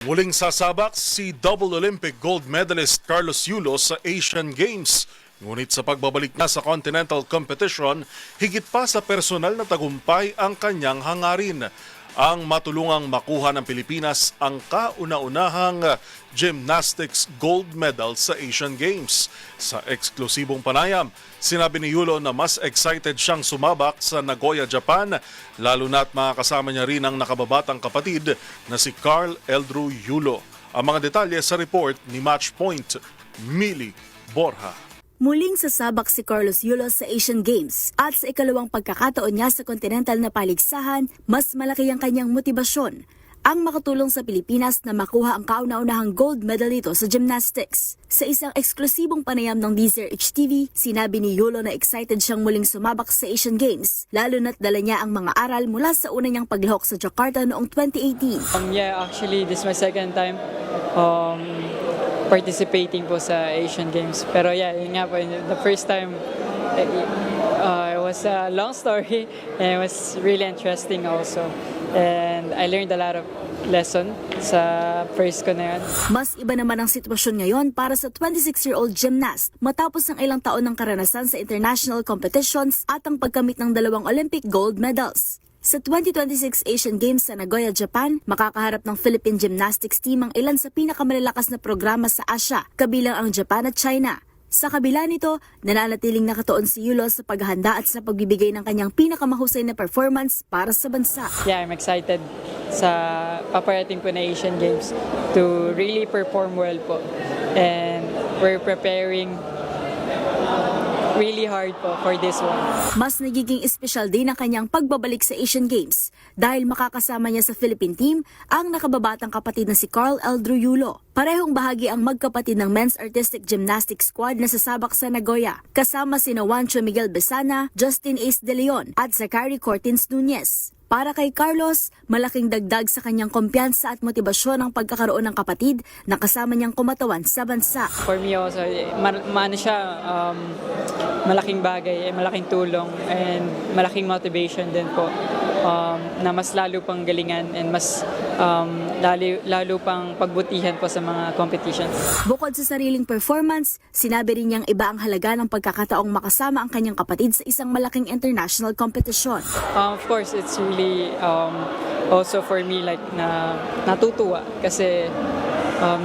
Muling sasabak si double Olympic gold medalist Carlos Yulo sa Asian Games. Ngunit sa pagbabalik niya sa continental competition, higit pa sa personal na tagumpay ang kanyang hangarin. Ang matulungang makuha ng Pilipinas ang kauna-unahang gymnastics gold medal sa Asian Games. Sa eksklusibong panayam, sinabi ni Yulo na mas excited siyang sumabak sa Nagoya, Japan, lalo na't makakasama niya rin ang nakababatang kapatid na si Carl Eldrew Yulo. Ang mga detalye sa report ni Matchpoint, Mili Borja. Muling sasabak si Carlos Yulo sa Asian Games at sa ikalawang pagkakataon niya sa kontinental na paligsahan, mas malaki ang kanyang motibasyon ang makatulong sa Pilipinas na makuha ang kauna-unahang gold medal nito sa gymnastics. Sa isang eksklusibong panayam ng DZRH TV, sinabi ni Yulo na excited siyang muling sumabak sa Asian Games, lalo na't dala niya ang mga aral mula sa una niyang paglahok sa Jakarta noong 2018. Actually, this is my second time participating po sa Asian Games. Pero yun nga po, the first time, it was a long story and it was really interesting also. And I learned a lot of lesson sa first ko na yun. Mas iba naman ang sitwasyon ngayon para sa 26-year-old gymnast matapos ng ilang taon ng karanasan sa international competitions at ang pagkamit ng 2 Olympic gold medals. Sa 2026 Asian Games sa Nagoya, Japan, makakaharap ng Philippine Gymnastics Team ang ilan sa pinakamalalakas na programa sa Asia, kabilang ang Japan at China. Sa kabila nito, nananatiling nakatuon si Yulo sa paghahanda at sa pagbibigay ng kanyang pinakamahusay na performance para sa bansa. Yeah, I'm excited sa paparating po na Asian Games to really perform well po. And we're preparing really hard po for this one. Mas nagiging espesyal din ang kanyang pagbabalik sa Asian Games dahil makakasama niya sa Philippine team ang nakababatang kapatid na si Carl Eldrew Yulo. Parehong bahagi ang magkapatid ng Men's Artistic Gymnastics Squad na sasabak sa Nagoya, kasama sina Juancho Miguel Besana, Justin Ace De Leon at Zachary Cortins Nunez. Para kay Carlos, malaking dagdag sa kanyang kumpiyansa at motibasyon ang pagkakaroon ng kapatid na kasama niyang kumatawan sa bansa. For me also, malaking bagay, malaking tulong, and malaking motivation din po na mas lalo pang galingan and mas lalo pang pagbutihan po sa mga competitions. Bukod sa sariling performance, sinabi rin niyang iba ang halaga ng pagkakataong makasama ang kanyang kapatid sa isang malaking international competition. Of course, it's really also for me like natutuwa kasi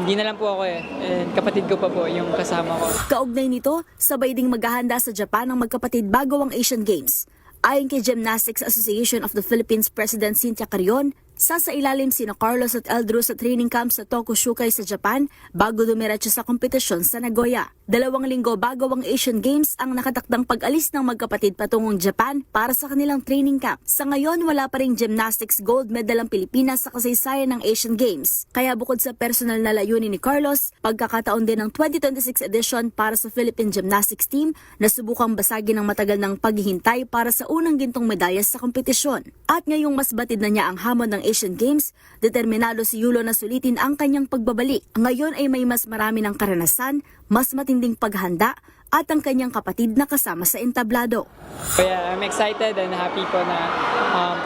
hindi na lang po ako and kapatid ko pa po yung kasama ko. Kaugnay nito, sabay ding maghahanda sa Japan ang magkapatid bago ang Asian Games. Ayon kay Gymnastics Association of the Philippines President Cynthia Carrion, sasailalim sina Carlos at Eldrew sa training camp sa Tokushukai sa Japan bago dumiretso sa kompetisyon sa Nagoya. 2 linggo bago ang Asian Games ang nakatakdang pag-alis ng magkapatid patungong Japan para sa kanilang training camp. Sa ngayon, wala pa ring gymnastics gold medal ang Pilipinas sa kasaysayan ng Asian Games. Kaya bukod sa personal na layunin ni Carlos, pagkakataon din ng 2026 edition para sa Philippine Gymnastics Team na subukang basagin ng matagal ng paghihintay para sa unang gintong medyas sa kompetisyon. At ngayong mas batid na niya ang hamon ng Asian Games, determinado si Yulo na sulitin ang kanyang pagbabalik. Ngayon ay may mas marami ng karanasan, mas matinding paghanda at ang kanyang kapatid na kasama sa entablado. Kaya I'm excited and happy po na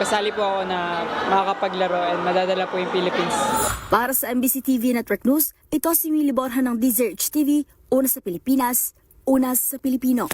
kasali po ako na makakapaglaro and madadala po yung Philippines. Para sa MBC TV Network News, ito si Mili Borja ng DZRH TV, una sa Pilipinas, una sa Pilipino.